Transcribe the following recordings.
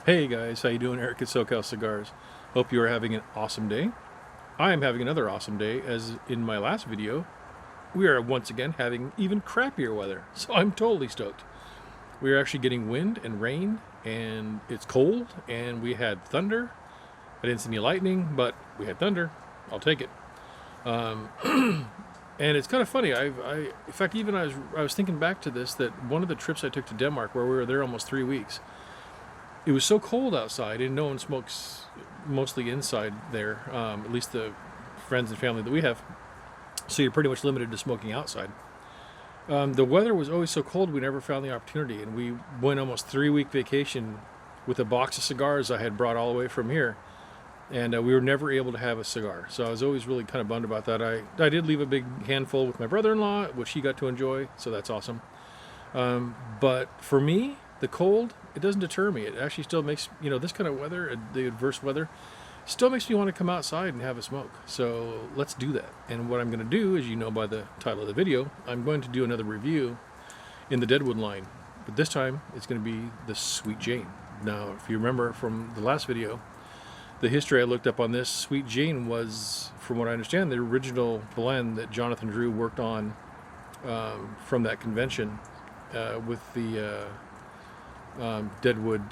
Hey guys, how you doing? Eric at SoCal Cigars. Hope you are having an awesome day. I am having another awesome day, as in my last video, we are once again having even crappier weather, so I'm totally stoked. We are actually getting wind and rain, and it's cold, and we had thunder. I didn't see any lightning, but we had thunder. I'll take it. And it's kind of funny. In fact, even I was thinking back to this, that one of the trips I took to Denmark, where we were there almost 3 weeks, it was so cold outside, and no one smokes, mostly inside there, at least the friends and family that we have. So you're pretty much limited to smoking outside. The weather was always so cold, we never found the opportunity, and we went almost 3 week vacation with a box of cigars I had brought all the way from here, and we were never able to have a cigar. So I was always really kind of bummed about that. I did leave a big handful with my brother-in-law, which he got to enjoy, so that's awesome. But for me, the cold, it doesn't deter me. It actually still makes, this kind of weather, the adverse weather, still makes me want to come outside and have a smoke. So let's do that. And what I'm going to do, as you know by the title of the video, I'm going to do another review in the Deadwood line. But this time, it's going to be the Sweet Jane. Now, if you remember from the last video, the history I looked up on this, Sweet Jane was, from what I understand, the original blend that Jonathan Drew worked on from that convention with the Deadwood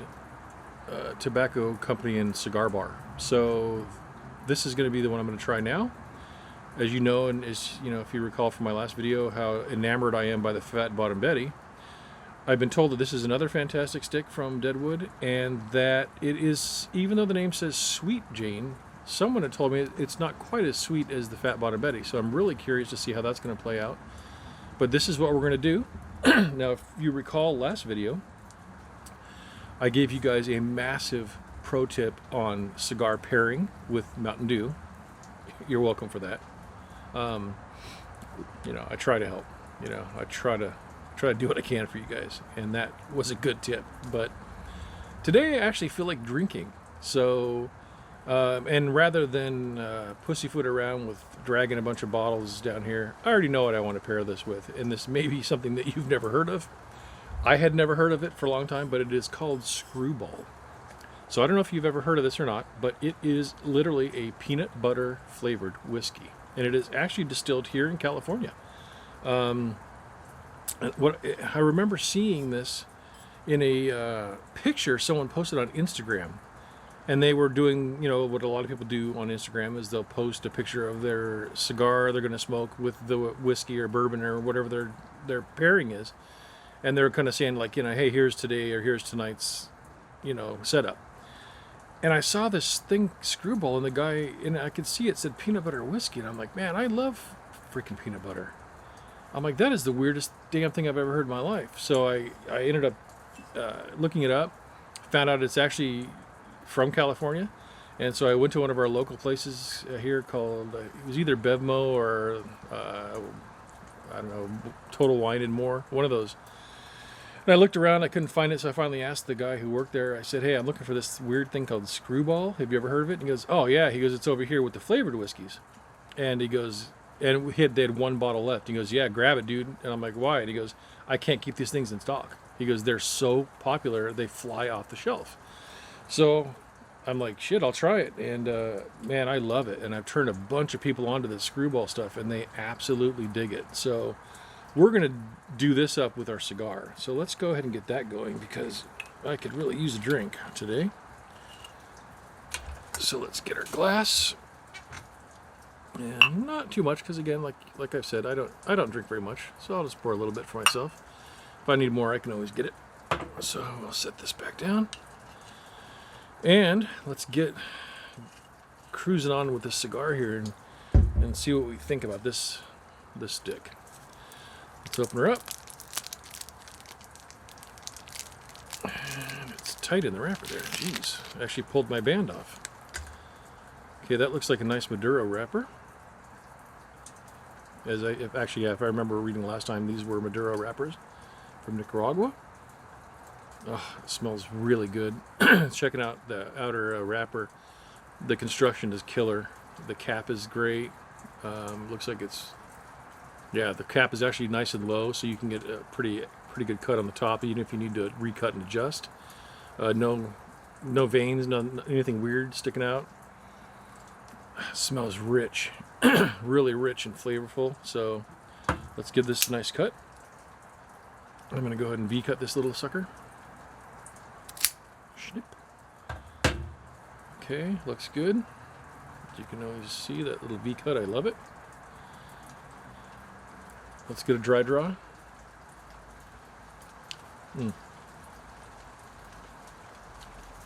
Tobacco Company and Cigar Bar. So this is going to be the one I'm going to try now. As you know, and as if you recall from my last video, how enamored I am by the Fat Bottom Betty. I've been told that this is another fantastic stick from Deadwood, and that it is, even though the name says Sweet Jane, someone had told me it's not quite as sweet as the Fat Bottom Betty. So I'm really curious to see how that's going to play out. But this is what we're going to do. Now, if you recall last video, I gave you guys a massive pro tip on cigar pairing with Mountain Dew. You're welcome for that. I try to help. I try to do what I can for you guys, and that was a good tip. But today I actually feel like drinking. So, and rather than pussyfoot around with dragging a bunch of bottles down here, I already know what I want to pair this with, and this may be something that you've never heard of. I had never heard of it for a long time, but it is called Skrewball. So I don't know if you've ever heard of this or not, but it is literally a peanut butter flavored whiskey, and it is actually distilled here in California. What I remember seeing this in a picture someone posted on Instagram, and they were doing, what a lot of people do on Instagram is they'll post a picture of their cigar they're going to smoke with the whiskey or bourbon or whatever their pairing is. And they're kind of saying like, hey, here's today or here's tonight's, setup. And I saw this thing, Skrewball, and the guy, and I could see it said peanut butter whiskey. And I'm like, man, I love freaking peanut butter. I'm like, that is the weirdest damn thing I've ever heard in my life. So I ended up looking it up, found out it's actually from California. And so I went to one of our local places here called, it was either Bevmo or, I don't know, Total Wine and More, one of those. And I looked around, I couldn't find it, so I finally asked the guy who worked there. I said, hey, I'm looking for this weird thing called Skrewball. Have you ever heard of it? And he goes, oh, yeah. He goes, it's over here with the flavored whiskeys. And he goes, and they had one bottle left. He goes, yeah, grab it, dude. And I'm like, why? And he goes, I can't keep these things in stock. He goes, they're so popular, they fly off the shelf. So I'm like, shit, I'll try it. And, man, I love it. And I've turned a bunch of people onto this Skrewball stuff, and they absolutely dig it. So we're going to do this up with our cigar. So let's go ahead and get that going, because I could really use a drink today. So let's get our glass. And not too much, because again, like I've said, I don't drink very much. So I'll just pour a little bit for myself. If I need more, I can always get it. So I'll set this back down. And let's get cruising on with this cigar here and see what we think about this stick. Let's open her up. And it's tight in the wrapper there. Jeez, I actually pulled my band off. Okay, that looks like a nice Maduro wrapper. If I remember reading last time, these were Maduro wrappers from Nicaragua. Oh, it smells really good. Checking out the outer wrapper. The construction is killer. The cap is great. Looks like the cap is actually nice and low, so you can get a pretty good cut on the top, even if you need to recut and adjust. No no veins, no anything weird sticking out. It smells rich, really rich and flavorful. So let's give this a nice cut. I'm going to go ahead and V-cut this little sucker. Snip. Okay, looks good. You can always see that little V-cut. I love it. Let's get a dry draw.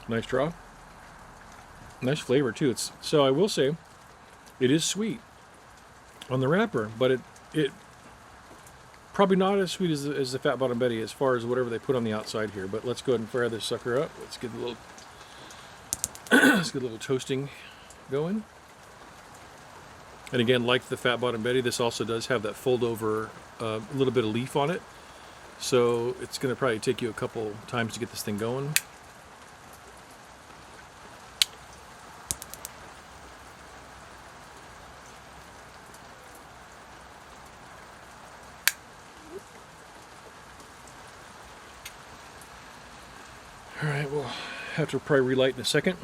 Nice draw. Nice flavor too. So I will say, it is sweet on the wrapper, but it probably not as sweet as the Fat Bottom Betty as far as whatever they put on the outside here. But let's go ahead and fire this sucker up. Let's get a little let's get a little toasting going. And again, like the Fat Bottom Betty, this also does have that fold over, a little bit of leaf on it. So it's going to probably take you a couple times to get this thing going. All right, we'll have to probably relight in a second.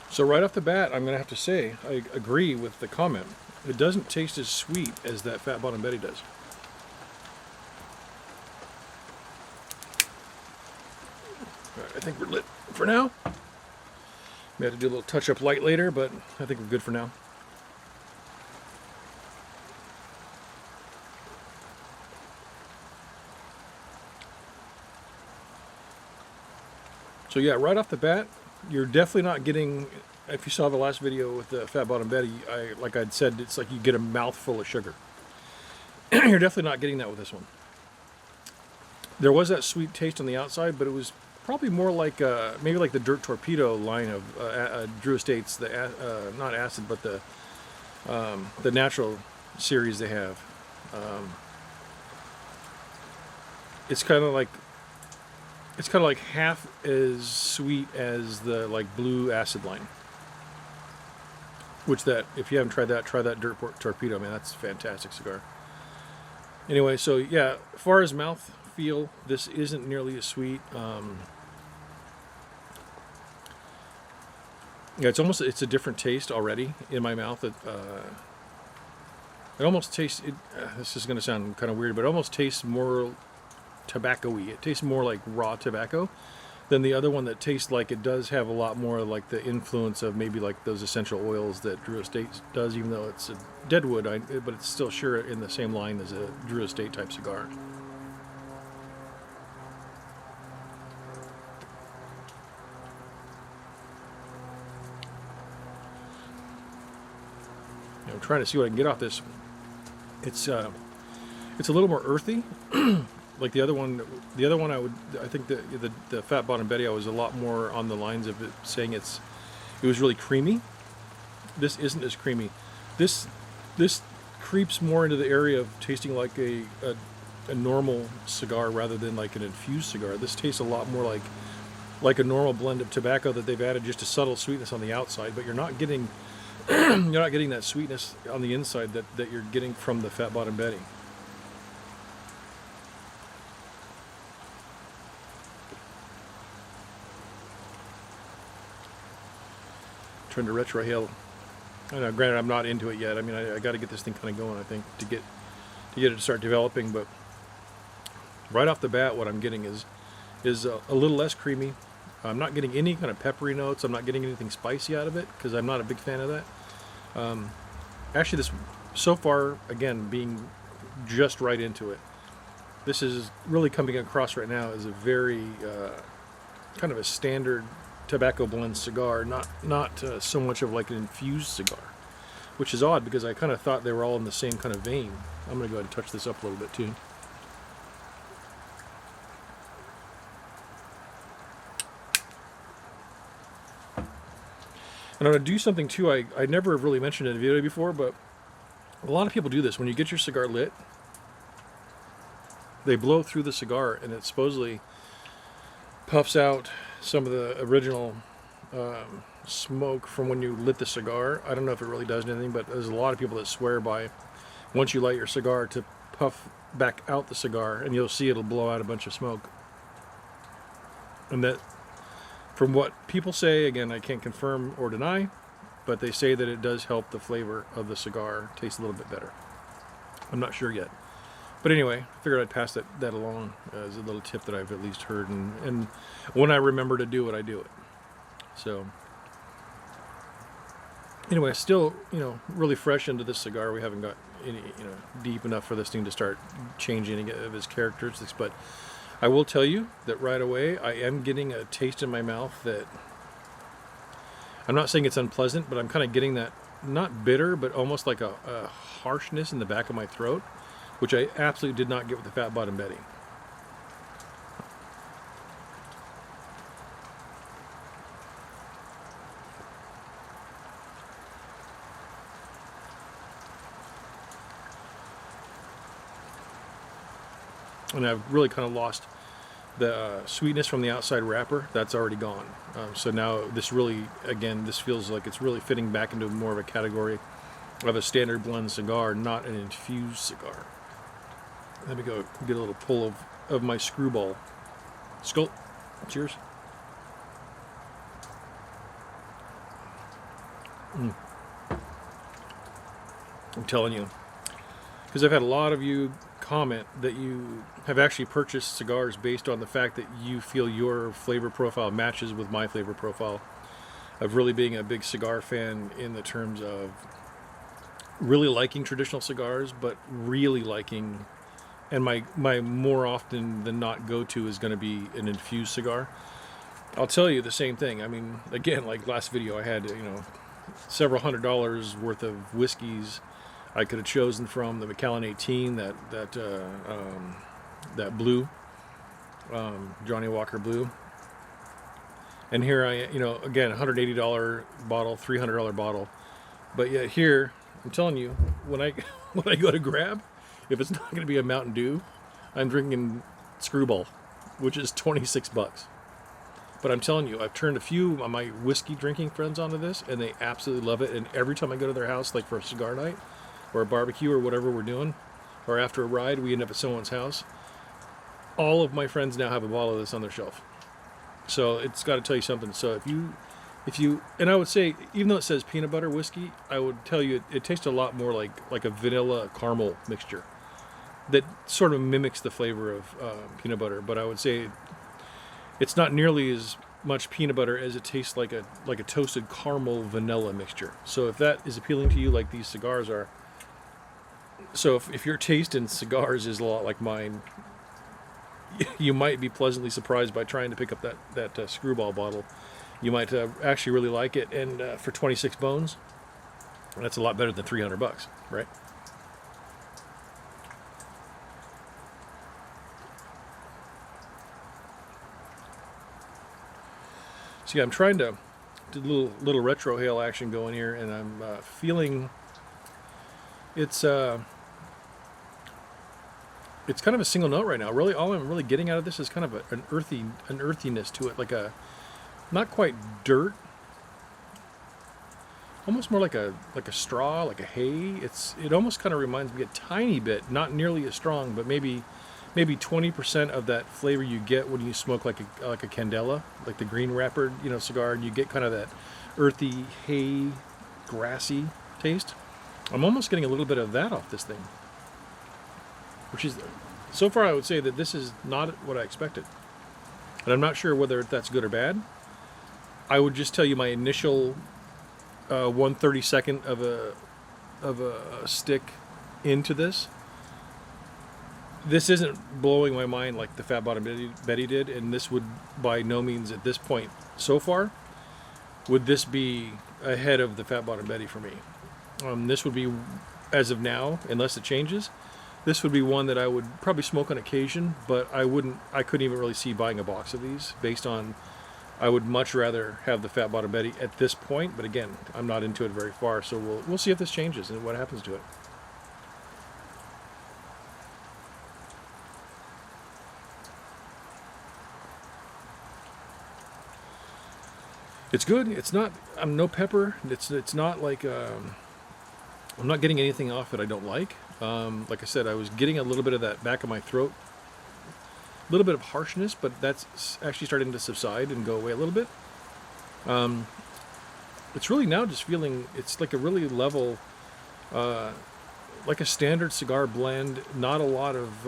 So right off the bat, I'm going to have to say, I agree with the comment. It doesn't taste as sweet as that Fat Bottom Betty does. All right, I think we're lit for now. We have to do a little touch-up light later, but I think we're good for now. So yeah, right off the bat, you're definitely not getting, if you saw the last video with the Fat Bottom Betty, like I'd said, it's like you get a mouthful of sugar. You're definitely not getting that with this one. There was that sweet taste on the outside, but it was probably more like maybe like the Dirt Torpedo line of Drew Estates, not acid, but the natural series they have. It's kind of like half as sweet as the like blue acid line. Which that, if you haven't tried that, try that Dirt Torpedo, man. That's a fantastic cigar. Anyway, so yeah, as far as mouth feel, this isn't nearly as sweet. Yeah, it's a different taste already in my mouth. It almost tastes. This is going to sound kind of weird, but it almost tastes more tobacco-y. It tastes more like raw tobacco than the other one that tastes like it does have a lot more like the influence of maybe like those essential oils that Drew Estate does, even though it's a Deadwood, but it's still sure in the same line as a Drew Estate type cigar. I'm trying to see what I can get off this. It's a little more earthy. Like the other one, I think the Fat Bottom Betty, I was a lot more on the lines of it saying it was really creamy. This isn't as creamy. This creeps more into the area of tasting like a normal cigar rather than like an infused cigar. This tastes a lot more like a normal blend of tobacco that they've added just a subtle sweetness on the outside, but you're not getting that sweetness on the inside that you're getting from the Fat Bottom Betty. Trying to retrohale. I know, granted, I'm not into it yet. I mean, I got to get this thing kind of going, I think, to get it to start developing. But right off the bat, what I'm getting is a little less creamy. I'm not getting any kind of peppery notes. I'm not getting anything spicy out of it because I'm not a big fan of that. Actually, this so far, again, being just right into it, this is really coming across right now as a very kind of a standard tobacco blend cigar, not so much of like an infused cigar, which is odd because I kind of thought they were all in the same kind of vein. I'm going to go ahead and touch this up a little bit too. And I'm going to do something too I never have really mentioned in a video before, but a lot of people do this. When you get your cigar lit, they blow through the cigar and it supposedly puffs out some of the original smoke from when you lit the cigar. I don't know if it really does anything, but there's a lot of people that swear by once you light your cigar to puff back out the cigar, and you'll see it'll blow out a bunch of smoke. And that, from what people say, again, I can't confirm or deny, but they say that it does help the flavor of the cigar taste a little bit better. I'm not sure yet. But anyway, I figured I'd pass that along as a little tip that I've at least heard. And when I remember to do it, I do it. So anyway, still, really fresh into this cigar. We haven't got any, deep enough for this thing to start changing any of its characteristics. But I will tell you that right away, I am getting a taste in my mouth that, I'm not saying it's unpleasant, but I'm kind of getting that, not bitter, but almost like a harshness in the back of my throat, which I absolutely did not get with the Fat Bottom Betty. And I've really kind of lost the sweetness from the outside wrapper. That's already gone. So now this really, again, this feels like it's really fitting back into more of a category of a standard blend cigar, not an infused cigar. Let me go get a little pull of my Skrewball. Skull. Cheers. I'm telling you, because I've had a lot of you comment that you have actually purchased cigars based on the fact that you feel your flavor profile matches with my flavor profile, of really being a big cigar fan in the terms of really liking traditional cigars, but really liking, and my more often than not go-to is going to be an infused cigar. I'll tell you the same thing. I mean, again, like last video, I had, several $100s worth of whiskeys I could have chosen from. The Macallan 18, that blue, Johnny Walker Blue. And here I, again, $180 bottle, $300 bottle. But yet here, I'm telling you, when I go to grab, if it's not going to be a Mountain Dew, I'm drinking Skrewball, which is $26. But I'm telling you, I've turned a few of my whiskey drinking friends onto this, and they absolutely love it. And every time I go to their house, like for a cigar night, or a barbecue, or whatever we're doing, or after a ride, we end up at someone's house, all of my friends now have a bottle of this on their shelf. So it's got to tell you something. So if you, and I would say, even though it says peanut butter whiskey, I would tell you it tastes a lot more like a vanilla caramel mixture that sort of mimics the flavor of peanut butter. But I would say it's not nearly as much peanut butter as it tastes like a toasted caramel vanilla mixture. So if that is appealing to you, like these cigars are, so if your taste in cigars is a lot like mine, you might be pleasantly surprised by trying to pick up that Skrewball bottle. You might actually really like it, and for 26 bones, that's a lot better than $300, right? So yeah, I'm trying to do a little retrohale action going here, and I'm feeling it's kind of a single note right now. Really, all I'm really getting out of this is kind of an earthiness to it, like a, not quite dirt, almost more like a straw, like a hay. It almost kind of reminds me a tiny bit, not nearly as strong, but maybe 20% of that flavor you get when you smoke like a candela, like the green wrappered, cigar, and you get kind of that earthy, hay, grassy taste. I'm almost getting a little bit of that off this thing, which is, so far I would say that this is not what I expected. And I'm not sure whether that's good or bad. I would just tell you my initial 1/32 of a stick into this. This isn't blowing my mind like the Fat Bottom Betty did, and this would by no means at this point so far would this be ahead of the Fat Bottom Betty for me. This would be, as of now, unless it changes, this would be one that I would probably smoke on occasion, but I couldn't even really see buying a box of these based on, I would much rather have the Fat Bottom Betty at this point, but again, I'm not into it very far, so we'll see if this changes and what happens to it. It's good. It's not. I'm no pepper. It's not like I'm not getting anything off that I don't like. Like I said, I was getting a little bit of that back of my throat, a little bit of harshness, but that's actually starting to subside and go away a little bit. It's really now just feeling. It's like a really level, like a standard cigar blend. Not a lot of.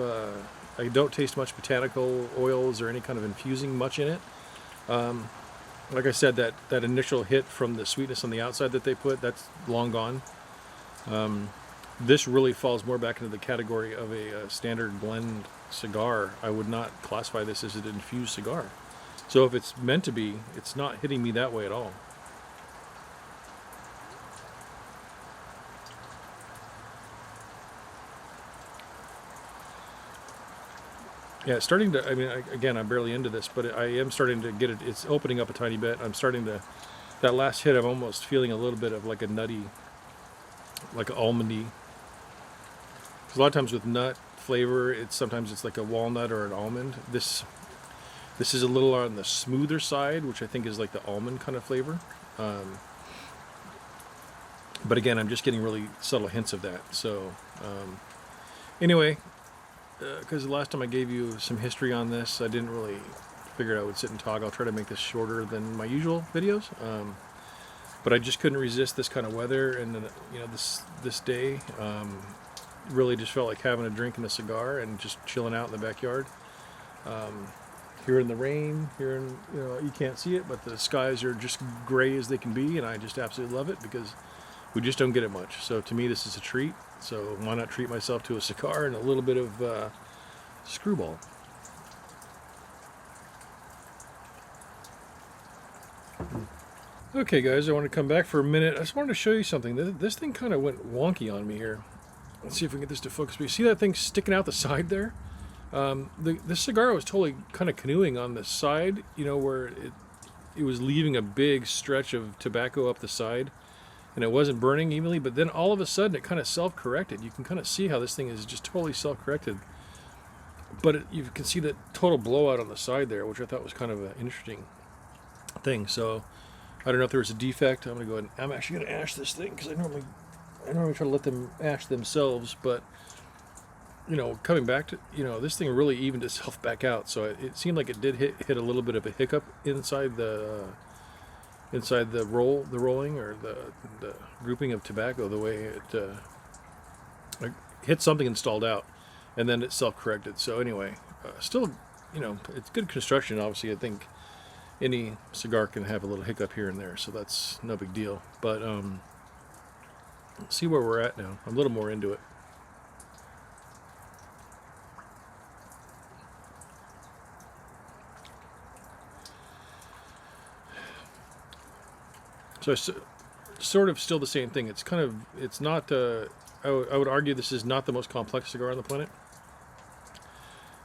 I don't taste much botanical oils or any kind of infusing much in it. Like I said, that initial hit from the sweetness on the outside that they put, that's long gone. This really falls more back into the category of a standard blend cigar. I would not classify this as an infused cigar. So if it's meant to be, it's not hitting me that way at all. Yeah, it's starting to, I mean, again, I'm barely into this, but I am starting to get it. It's opening up a tiny bit. I'm starting to, that last hit, I'm almost feeling a little bit of like a nutty, like an almondy. Because a lot of times with nut flavor, sometimes it's like a walnut or an almond. This is a little on the smoother side, which I think is like the almond kind of flavor. But again, I'm just getting really subtle hints of that. So anyway, because the last time I gave you some history on this, I didn't really figure I would sit and talk. I'll try to make this shorter than my usual videos. But I just couldn't resist this kind of weather, and this day really just felt like having a drink and a cigar and just chilling out in the backyard. Here in the rain, you can't see it, but the skies are just gray as they can be, and I just absolutely love it because we just don't get it much. So to me, this is a treat. So why not treat myself to a cigar and a little bit of Skrewball. Okay, guys, I want to come back for a minute. I just wanted to show you something. This thing kind of went wonky on me here. Let's see if we can get this to focus. But you see that thing sticking out the side there? This cigar was totally kind of canoeing on the side, where it was leaving a big stretch of tobacco up the side. And it wasn't burning evenly, but then all of a sudden it kind of self-corrected. You can kind of see how this thing is just totally self-corrected. But you can see that total blowout on the side there, which I thought was kind of an interesting thing. So I don't know if there was a defect. I'm going to go ahead and I'm actually going to ash this thing because I normally try to let them ash themselves. But, coming back to, this thing really evened itself back out. So it seemed like it did hit a little bit of a hiccup inside the rolling or the grouping of tobacco, the way it hit something and stalled out, and then it self-corrected. So anyway, still, it's good construction. Obviously, I think any cigar can have a little hiccup here and there, so that's no big deal. But let's see where we're at now. I'm a little more into it. So it's sort of still the same thing. It's not, I would argue this is not the most complex cigar on the planet.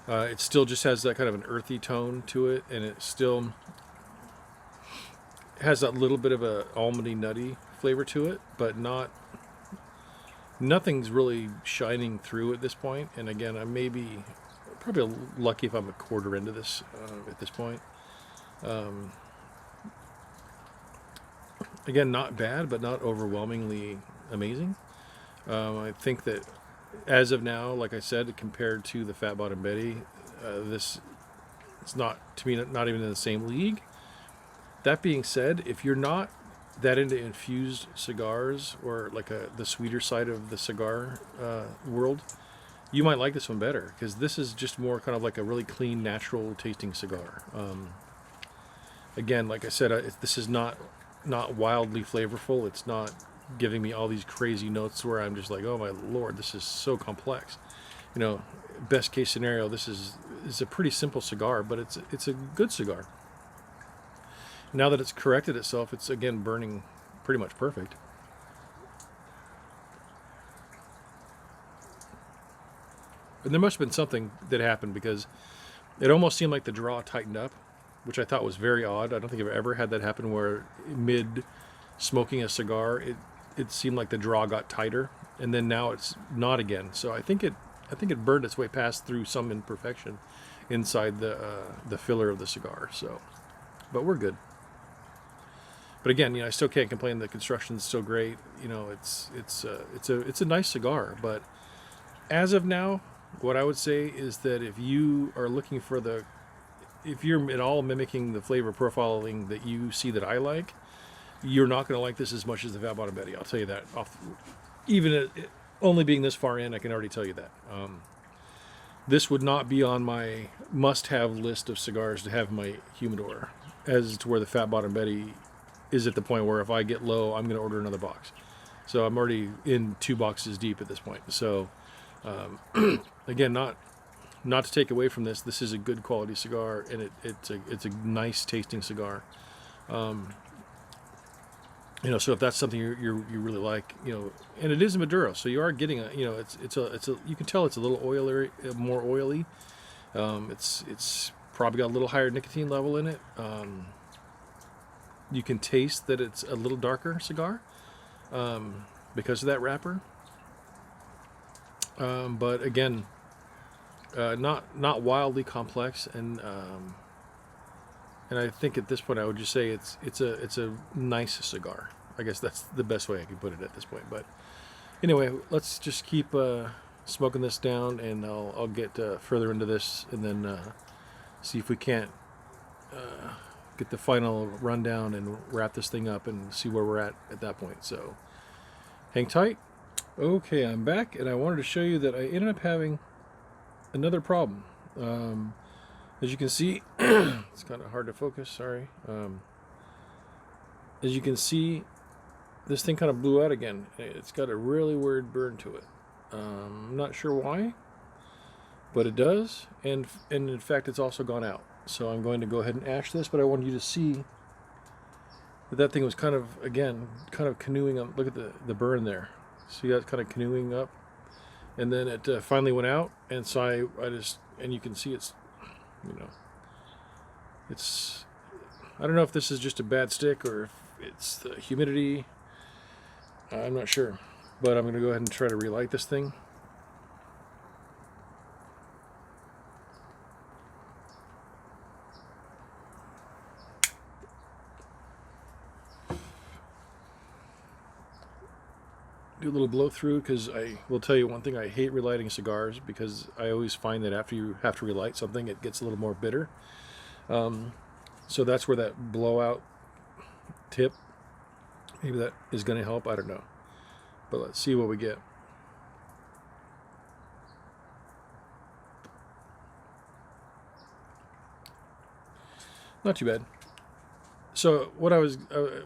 It still just has that kind of an earthy tone to it, and it still has that little bit of a almondy, nutty flavor to it, but nothing's really shining through at this point. And again, I may be probably lucky if I'm a quarter into this at this point. Again, not bad, but not overwhelmingly amazing. I think that as of now, like I said, compared to the Fat Bottom Betty, this is not, to me, not even in the same league. That being said, if you're not that into infused cigars or like the sweeter side of the cigar world, you might like this one better because this is just more kind of like a really clean, natural tasting cigar. Again, like I said, this is not wildly flavorful. It's not giving me all these crazy notes where I'm just like, oh my lord, this is so complex. Best case scenario, this is a pretty simple cigar, but it's a good cigar. Now that it's corrected itself, it's again burning pretty much perfect. And there must have been something that happened because it almost seemed like the draw tightened up, which I thought was very odd. I don't think I've ever had that happen where mid smoking a cigar, it seemed like the draw got tighter, and then now it's not again. So I think it burned its way past through some imperfection inside the filler of the cigar. So, but we're good. But again, I still can't complain. The construction's so great. It's a nice cigar. But as of now, what I would say is that if you are looking for if you're at all mimicking the flavor profiling that you see that I like, you're not going to like this as much as the Fat Bottom Betty. I'll tell you that. Only being this far in, I can already tell you that. This would not be on my must-have list of cigars to have in my humidor, as to where the Fat Bottom Betty is at the point where if I get low, I'm going to order another box. So I'm already in 2 boxes deep at this point. So again, not to take away from this, this is a good quality cigar, and it's a nice tasting cigar. So if that's something you really like, and it is a Maduro, so you are getting you can tell it's a little oily, more oily. It's probably got a little higher nicotine level in it. You can taste that it's a little darker cigar because of that wrapper. But again, not wildly complex, and I think at this point I would just say it's a nice cigar. I guess that's the best way I can put it at this point. But anyway, let's just keep smoking this down, and I'll get further into this, and then see if we can't get the final rundown and wrap this thing up and see where we're at that point. So hang tight. Okay, I'm back, and I wanted to show you that I ended up having another problem. As you can see, it's kind of hard to focus, sorry. As you can see, this thing kind of blew out again. It's got a really weird burn to it. I'm not sure why, but it does, and in fact it's also gone out. So I'm going to go ahead and ash this, but I wanted you to see that thing was kind of canoeing up. Look at the burn there. See that kind of canoeing up, and then it finally went out, and so and you can see it's I don't know if this is just a bad stick or if it's the humidity. I'm not sure, but I'm going to go ahead and try to relight this thing. Do a little blow through, because I will tell you one thing: I hate relighting cigars, because I always find that after you have to relight something, it gets a little more bitter. So that's where that blowout tip, maybe that is going to help. I don't know, but let's see what we get. Not too bad. So what I'm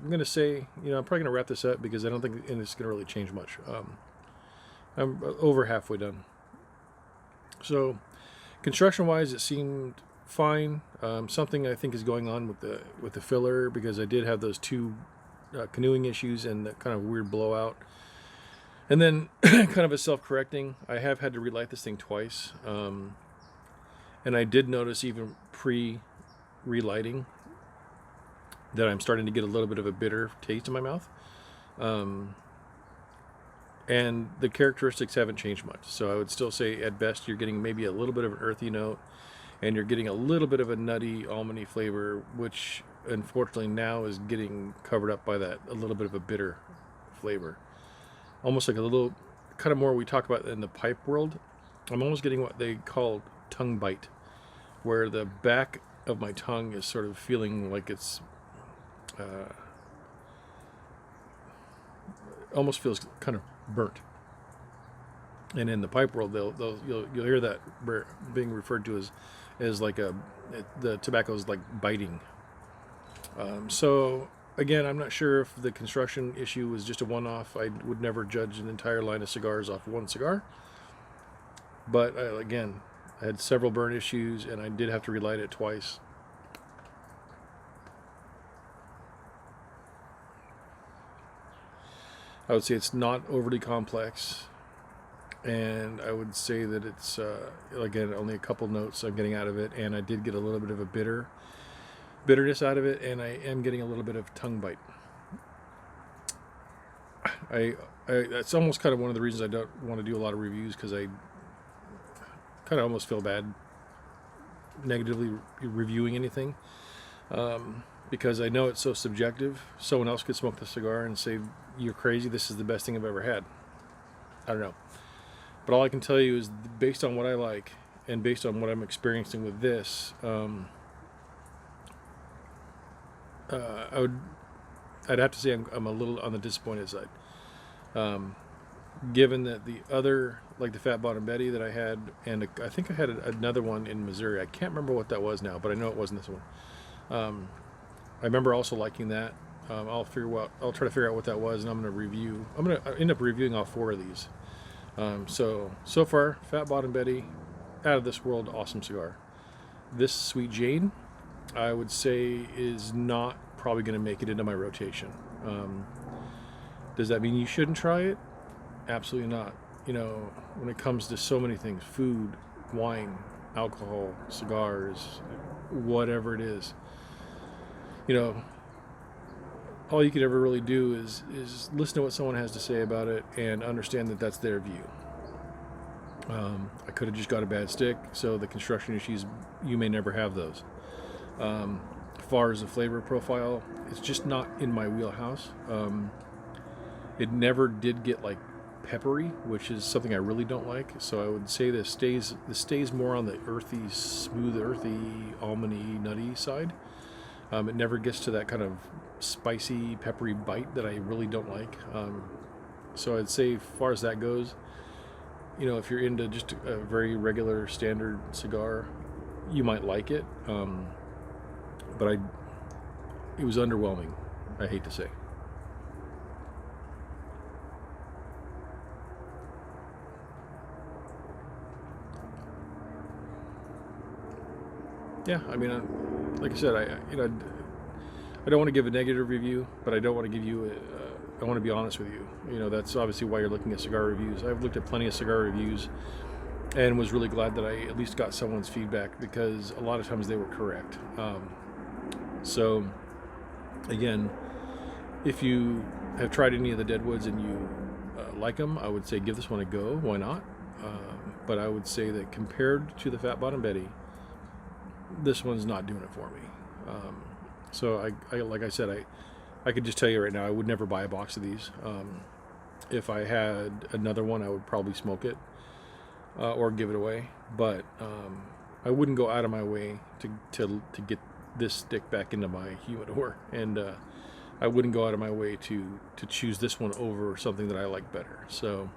going to say, I'm probably going to wrap this up, because I don't think it's going to really change much. I'm over halfway done. So construction-wise, it seemed fine. Something I think is going on with the filler, because I did have those 2 canoeing issues and that kind of weird blowout. And then kind of a self-correcting. I have had to relight this thing twice. And I did notice, even pre-relighting, that I'm starting to get a little bit of a bitter taste in my mouth. And the characteristics haven't changed much. So I would still say at best you're getting maybe a little bit of an earthy note, and you're getting a little bit of a nutty, almondy flavor, which unfortunately now is getting covered up by a little bit of a bitter flavor. Almost like a little, kind of more we talk about in the pipe world. I'm almost getting what they call tongue bite, where the back of my tongue is sort of feeling like it's almost feels kind of burnt. And in the pipe world, you'll hear that being referred to as like the tobacco is like biting. So again, I'm not sure if the construction issue was just a one-off. I would never judge an entire line of cigars off one cigar. But again, I had several burn issues, and I did have to relight it twice. I would say it's not overly complex, and I would say that it's again only a couple notes I'm getting out of it, and I did get a little bit of a bitterness out of it, and I am getting a little bit of tongue bite. That's almost kind of one of the reasons I don't want to do a lot of reviews, because I kind of almost feel bad negatively reviewing anything. because I know it's so subjective. Someone else could smoke the cigar and say, "You're crazy. This is the best thing I've ever had." I don't know. But all I can tell you is, based on what I like and based on what I'm experiencing with this, I'd have to say I'm a little on the disappointed side. Given that the other, like the Fat Bottom Betty that I had, and I think I had another one in Missouri. I can't remember what that was now, but I know it wasn't this one. I remember also liking that. I'll try to figure out what that was, and I'm going to end up reviewing all 4 of these. So far, Fat Bottom Betty, out of this world, awesome cigar. This Sweet Jane, I would say, is not probably going to make it into my rotation. Does that mean you shouldn't try it? Absolutely not. You know, when it comes to so many things, food, wine, alcohol, cigars, whatever it is, you know, all you could ever really do is listen to what someone has to say about it and understand that that's their view. I could have just got a bad stick, so the construction issues, you may never have those. As far as the flavor profile, it's just not in my wheelhouse. It never did get like peppery, which is something I really don't like. So I would say this stays more on the earthy, smooth, earthy, almondy, nutty side. It never gets to that kind of spicy, peppery bite that I really don't like. So I'd say, as far as that goes, you know, if you're into just a very regular, standard cigar, you might like it. But it was underwhelming, I hate to say. Yeah, I mean, like I said, I don't want to give a negative review, but I don't want to give you I want to be honest with you. You know, that's obviously why you're looking at cigar reviews. I've looked at plenty of cigar reviews and was really glad that I at least got someone's feedback, because a lot of times they were correct. So again, if you have tried any of the Deadwoods and you like them, I would say give this one a go. Why not? But I would say that compared to the Fat Bottom Betty, this one's not doing it for me. So I like I said, I could just tell you right now, I would never buy a box of these. If I had another one, I would probably smoke it or give it away. But I wouldn't go out of my way to get this stick back into my humidor, and I wouldn't go out of my way to choose this one over something that I like better. So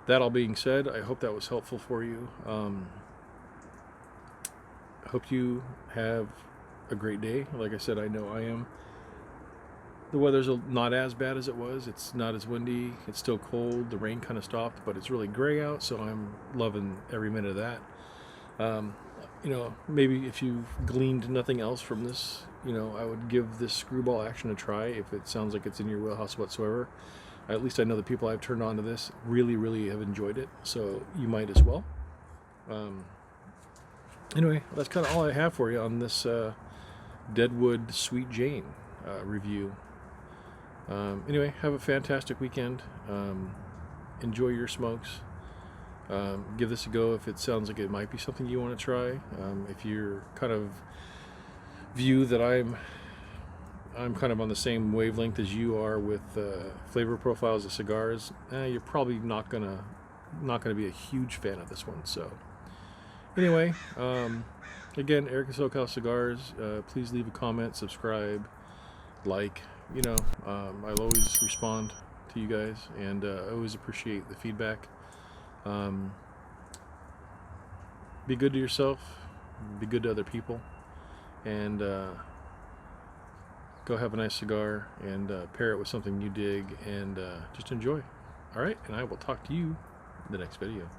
that all being said, I hope that was helpful for you. I hope you have a great day. Like I said, I know I am. The weather's not as bad as it was. It's not as windy. It's still cold. The rain kind of stopped, but it's really gray out, so I'm loving every minute of that. You know, maybe if you've gleaned nothing else from this, you know, I would give this Skrewball action a try if it sounds like it's in your wheelhouse whatsoever. At least I know the people I've turned on to this really, really have enjoyed it, so you might as well. Anyway, that's kind of all I have for you on this Deadwood Sweet Jane review. Anyway, have a fantastic weekend. Enjoy your smokes. Give this a go if it sounds like it might be something you want to try. If you're kind of view that I'm kind of on the same wavelength as you are with flavor profiles of cigars, you're probably not gonna be a huge fan of this one. So anyway, again, Eric at SoCal Cigars. Please leave a comment, subscribe, like. You know, I'll always respond to you guys, and I always appreciate the feedback. Be good to yourself, be good to other people, and go have a nice cigar and pair it with something you dig, and just enjoy. All right, and I will talk to you in the next video.